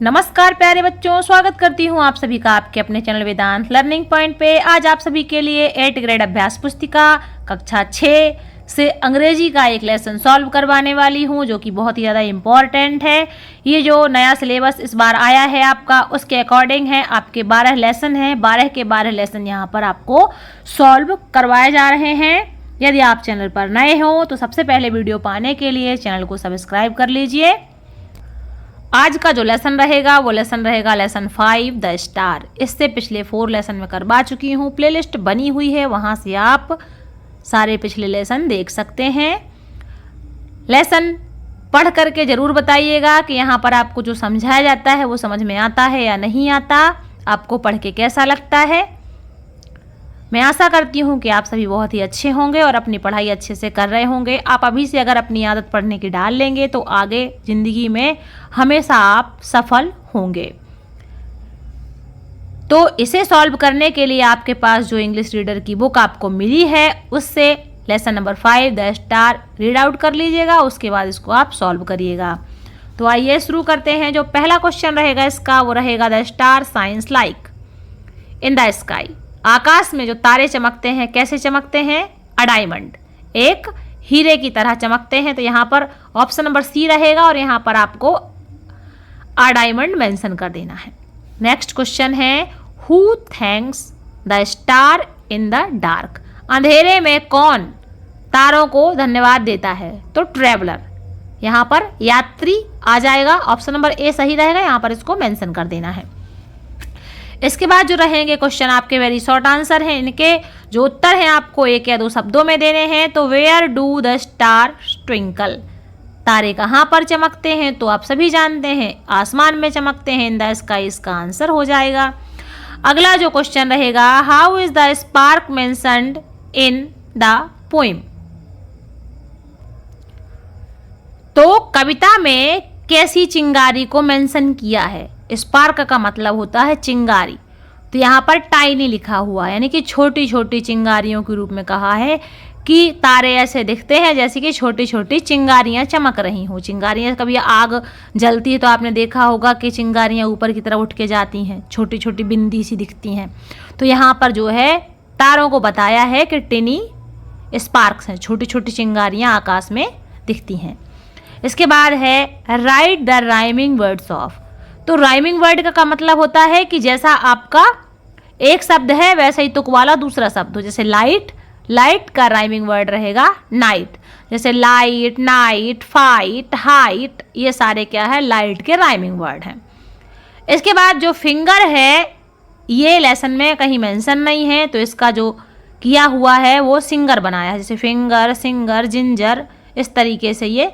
नमस्कार प्यारे बच्चों, स्वागत करती हूँ आप सभी का आपके अपने चैनल वेदांत लर्निंग पॉइंट पे। आज आप सभी के लिए 8th ग्रेड अभ्यास पुस्तिका कक्षा 6 से अंग्रेजी का एक लेसन सॉल्व करवाने वाली हूँ, जो कि बहुत ही ज़्यादा इम्पॉर्टेंट है। ये जो नया सिलेबस इस बार आया है आपका, उसके अकॉर्डिंग है। आपके 12 लेसन हैं, 12 के 12 लेसन यहाँ पर आपको सॉल्व करवाए जा रहे हैं। यदि आप चैनल पर नए हो तो सबसे पहले वीडियो पाने के लिए चैनल को सब्सक्राइब कर लीजिए। आज का जो लेसन रहेगा वो लेसन रहेगा लेसन 5 द स्टार। इससे पिछले 4 लेसन में करवा चुकी हूँ, प्लेलिस्ट बनी हुई है, वहाँ से आप सारे पिछले लेसन देख सकते हैं। लेसन पढ़ करके ज़रूर बताइएगा कि यहाँ पर आपको जो समझाया जाता है वो समझ में आता है या नहीं आता, आपको पढ़ के कैसा लगता है। मैं आशा करती हूँ कि आप सभी बहुत ही अच्छे होंगे और अपनी पढ़ाई अच्छे से कर रहे होंगे। आप अभी से अगर अपनी आदत पढ़ने की डाल लेंगे तो आगे ज़िंदगी में हमेशा आप सफल होंगे। तो इसे सॉल्व करने के लिए आपके पास जो इंग्लिश रीडर की बुक आपको मिली है उससे lesson number 5 the star read out कर लीजिएगा। उसके बाद इसको आप सॉल्व करिएगा। तो आइए शुरू करते हैं। जो पहला क्वेश्चन रहेगा इसका वो रहेगा the star science like in the sky. आकाश में जो तारे चमकते हैं कैसे चमकते हैं? अ डायमंड, एक हीरे की तरह चमकते हैं। तो यहाँ पर ऑप्शन नंबर सी रहेगा और यहाँ पर आपको अ डायमंड मेंशन कर देना है। नेक्स्ट क्वेश्चन है who thanks the star in the dark. अंधेरे में कौन तारों को धन्यवाद देता है? तो ट्रेवलर, यहाँ पर यात्री आ जाएगा। ऑप्शन नंबर ए सही रहेगा, यहाँ पर इसको मेंशन कर देना है। इसके बाद जो रहेंगे क्वेश्चन आपके वेरी शॉर्ट आंसर हैं। इनके जो उत्तर हैं आपको 1 या 2 शब्दों में देने हैं। तो where do the star twinkle, तारे कहाँ पर चमकते हैं? तो आप सभी जानते हैं आसमान में चमकते हैं, इन द स्काई इसका आंसर हो जाएगा। अगला जो क्वेश्चन रहेगा how is the spark mentioned in the poem. तो कविता में कैसी चिंगारी को मेंशन किया है? स्पार्क का मतलब होता है चिंगारी, तो यहाँ पर टाइनी लिखा हुआ है, यानी कि छोटी छोटी चिंगारियों के रूप में कहा है कि तारे ऐसे दिखते हैं जैसे कि छोटी छोटी चिंगारियाँ चमक रही हों। चिंगारियाँ, कभी आग जलती है तो आपने देखा होगा कि चिंगारियाँ ऊपर की तरफ उठ के जाती हैं, छोटी छोटी बिंदी सी दिखती हैं। तो यहाँ पर जो है तारों को बताया है कि टिनी स्पार्क्स हैं, छोटी छोटी चिंगारियाँ आकाश में दिखती हैं। इसके बाद है right the rhyming words of. तो राइमिंग वर्ड का मतलब होता है कि जैसा आपका एक शब्द है वैसा ही तुक वाला दूसरा शब्द हो। जैसे लाइट, लाइट का राइमिंग वर्ड रहेगा नाइट। जैसे लाइट, नाइट, फाइट, हाइट, ये सारे क्या है? लाइट के राइमिंग वर्ड हैं। इसके बाद जो फिंगर है ये लेसन में कहीं मेंशन नहीं है, तो इसका जो किया हुआ है वो सिंगर बनाया है। जैसे फिंगर, सिंगर, जिंजर, इस तरीके से ये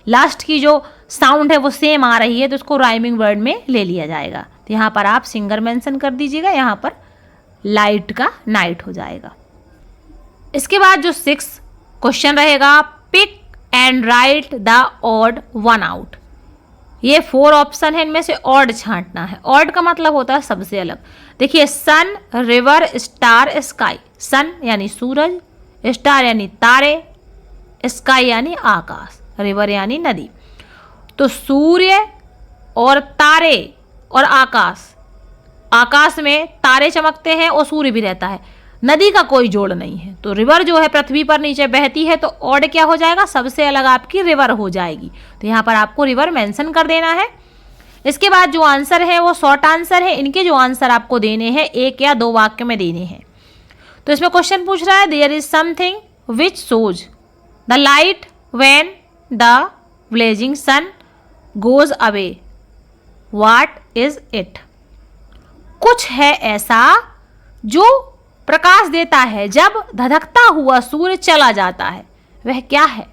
लास्ट की जो साउंड है वो सेम आ रही है, तो उसको राइमिंग वर्ड में ले लिया जाएगा। तो यहाँ पर आप सिंगर मेंशन कर दीजिएगा, यहाँ पर लाइट का नाइट हो जाएगा। इसके बाद जो 6 क्वेश्चन रहेगा pick and write the odd one out. ये 4 ऑप्शन है, इनमें से ऑड छांटना है। ऑड का मतलब होता है सबसे अलग। देखिए सन, रिवर, स्टार, स्काई। सन यानी सूरज, स्टार यानी तारे, स्काई यानी आकाश, रिवर यानी नदी। तो सूर्य और तारे और आकाश, आकाश में तारे चमकते हैं और सूर्य भी रहता है, नदी का कोई जोड़ नहीं है। तो रिवर जो है पृथ्वी पर नीचे बहती है, तो ऑड क्या हो जाएगा? सबसे अलग आपकी रिवर हो जाएगी। तो यहाँ पर आपको रिवर मेंशन कर देना है। इसके बाद जो आंसर है वो शॉर्ट आंसर है। इनके जो आंसर आपको देने हैं 1 या 2 वाक्य में देने हैं। तो इसमें क्वेश्चन पूछ रहा है there is something which shows the light when the blazing sun goes away, what is it. कुछ है ऐसा जो प्रकाश देता है जब धधकता हुआ सूर्य चला जाता है, वह क्या है?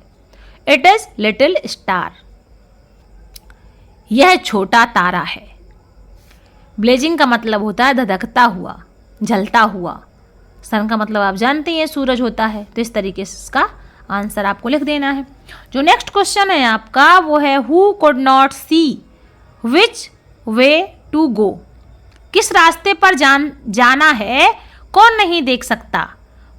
इट इज लिटिल स्टार, यह छोटा तारा है। ब्लेजिंग का मतलब होता है धधकता हुआ, जलता हुआ। सन का मतलब आप जानते हैं सूरज होता है। तो इस तरीके से इसका आंसर आपको लिख देना है। जो नेक्स्ट क्वेश्चन है आपका वो है who could not see which way to go. किस रास्ते पर जाना है कौन नहीं देख सकता?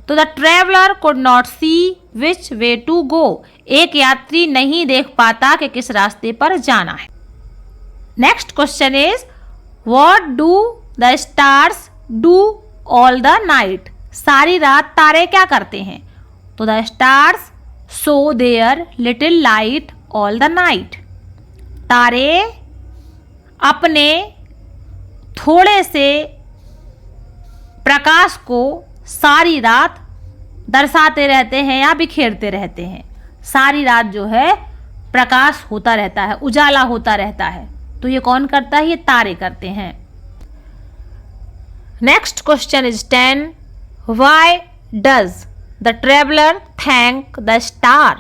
तो the traveller could not see which way to go. एक यात्री नहीं देख पाता कि किस रास्ते पर जाना है। Next question is what do the stars do all the night? सारी रात तारे क्या करते हैं? तो the stars show their little light all the night. तारे अपने थोड़े से प्रकाश को सारी रात दर्शाते रहते हैं या बिखेरते रहते हैं। सारी रात जो है प्रकाश होता रहता है, उजाला होता रहता है। तो ये कौन करता है? ये तारे करते हैं। Next question is 10. Why does the traveller thank the star?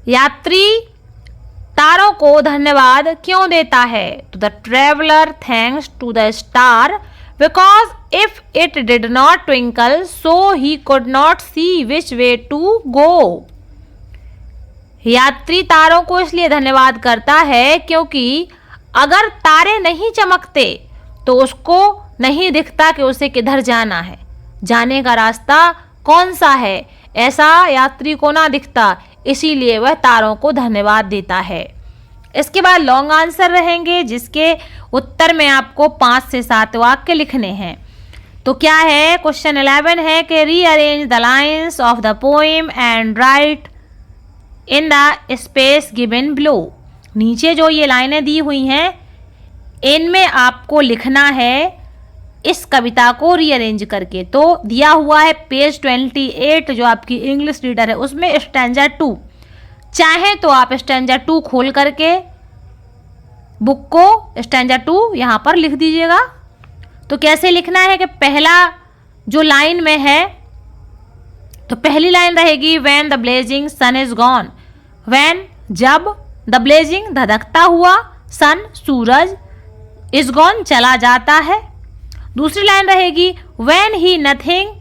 यात्री तारों को धन्यवाद क्यों देता है? तो the traveller thanks to the star because if it did not twinkle so he could not see which way to go. यात्री तारों को इसलिए धन्यवाद करता है क्योंकि अगर तारे नहीं चमकते तो उसको नहीं दिखता कि उसे किधर जाना है, जाने का रास्ता कौन सा है, ऐसा यात्री को ना दिखता, इसीलिए वह तारों को धन्यवाद देता है। इसके बाद लॉन्ग आंसर रहेंगे जिसके उत्तर में आपको 5 से 7 वाक्य लिखने हैं। तो क्या है? क्वेश्चन 11 है कि rearrange the lines of the poem and right in the space given below. नीचे जो ये लाइनें दी हुई हैं इनमें आपको लिखना है इस कविता को रीअरेंज करके। तो दिया हुआ है पेज 28 जो आपकी इंग्लिश रीडर है उसमें स्टैंजा 2। चाहे तो आप स्टैंजा 2 खोल करके बुक को स्टैंजा 2 यहाँ पर लिख दीजिएगा। तो कैसे लिखना है कि पहला जो लाइन में है तो पहली लाइन रहेगी when the blazing sun is gone. When जब, द ब्लेजिंग धधकता हुआ, सन सूरज, इज गॉन चला जाता है। दूसरी लाइन रहेगी when he nothing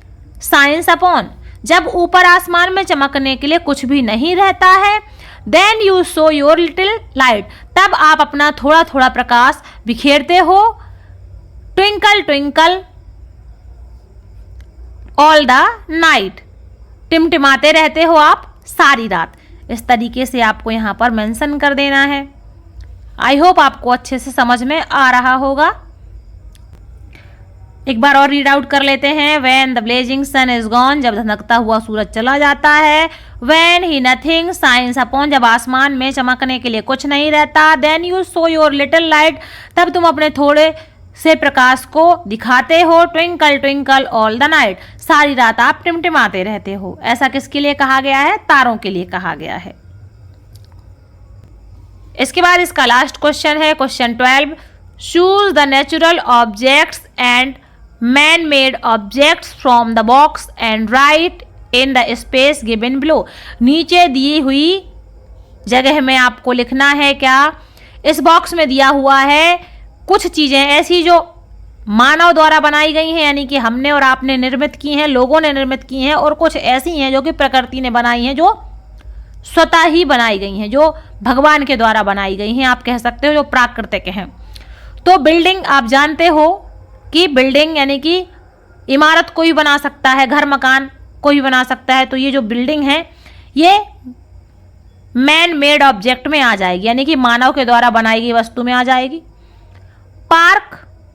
shines upon, जब ऊपर आसमान में चमकने के लिए कुछ भी नहीं रहता है। Then you show your little light, तब आप अपना थोड़ा थोड़ा प्रकाश बिखेरते हो। Twinkle twinkle all the night, टिमटिमाते रहते हो आप सारी रात। इस तरीके से आपको यहाँ पर मेंशन कर देना है। आई होप आपको अच्छे से समझ में आ रहा होगा। एक बार और रीड आउट कर लेते हैं। When the blazing sun is gone, जब धधकता हुआ सूरज चला जाता है। When he nothing shines upon, जब आसमान में चमकने के लिए कुछ नहीं रहता। Then you show your little light, तब तुम अपने थोड़े से प्रकाश को दिखाते हो। Twinkle twinkle all the night, सारी रात आप टिमटिमाते रहते हो। ऐसा किसके लिए कहा गया है? तारों के लिए कहा गया है। इसके बाद इसका लास्ट क्वेश्चन है question 12. Choose the natural objects and man made objects from the box and right in the space given below. नीचे दी हुई जगह में आपको लिखना है क्या? इस बॉक्स में दिया हुआ है कुछ चीजें ऐसी जो मानव द्वारा बनाई गई हैं, यानी कि हमने और आपने निर्मित की हैं, लोगों ने निर्मित की हैं, और कुछ ऐसी हैं जो कि प्रकृति ने बनाई हैं, जो स्वतः ही बनाई गई हैं, जो भगवान के द्वारा बनाई गई हैं, आप कह सकते हो, जो प्राकृतिक हैं. तो बिल्डिंग आप जानते हो कि बिल्डिंग यानी कि इमारत कोई बना सकता है, घर मकान कोई बना सकता है. तो ये जो बिल्डिंग है ये मैन मेड ऑब्जेक्ट में आ जाएगी, यानी कि मानव के द्वारा बनाई गई वस्तु में आ जाएगी.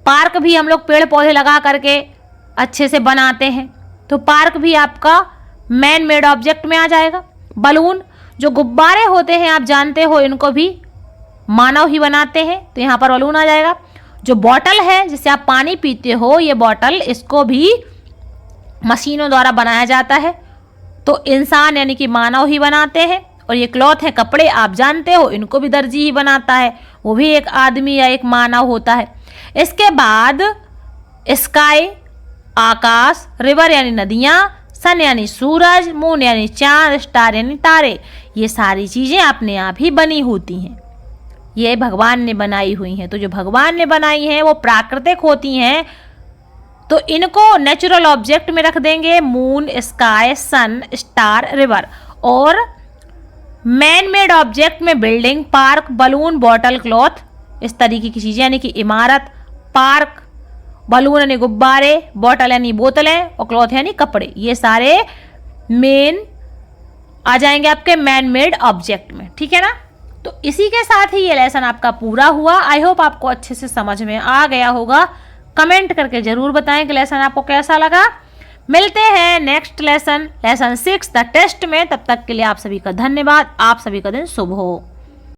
पार्क भी हम लोग पेड़ पौधे लगा करके अच्छे से बनाते हैं, तो पार्क भी आपका मैन मेड ऑब्जेक्ट में आ जाएगा. बलून, जो गुब्बारे होते हैं आप जानते हो, इनको भी मानव ही बनाते हैं, तो यहाँ पर बलून आ जाएगा. जो बॉटल है जिससे आप पानी पीते हो, ये बॉटल, इसको भी मशीनों द्वारा बनाया जाता है, तो इंसान यानी कि मानव ही बनाते हैं. और ये क्लॉथ है, कपड़े आप जानते हो, इनको भी दर्जी ही बनाता है, वो भी एक आदमी या एक मानव होता है. इसके बाद स्काई आकाश, रिवर यानी नदियाँ, सन यानी सूरज, मून यानी चांद, स्टार यानी तारे, ये सारी चीज़ें अपने आप ही बनी होती हैं, ये भगवान ने बनाई हुई हैं. तो जो भगवान ने बनाई हैं वो प्राकृतिक होती हैं, तो इनको नेचुरल ऑब्जेक्ट में रख देंगे. मून, स्काई, सन, स्टार, रिवर. और मैन मेड ऑब्जेक्ट में building, park, balloon, bottle, cloth, इस तरीके की चीज़ें, यानी कि इमारत, पार्क, बलून यानी गुब्बारे, बॉटल यानी बोतलें, और क्लॉथ यानी कपड़े, ये सारे मेन आ जाएंगे आपके मैन मेड ऑब्जेक्ट में. ठीक है ना. तो इसी के साथ ही ये लेसन आपका पूरा हुआ। आई होप आपको अच्छे से समझ में आ गया होगा। कमेंट करके जरूर बताएं कि लेसन आपको कैसा लगा। मिलते हैं नेक्स्ट लेसन 6 द टेस्ट में। तब तक के लिए आप सभी का धन्यवाद। आप सभी का दिन शुभ हो।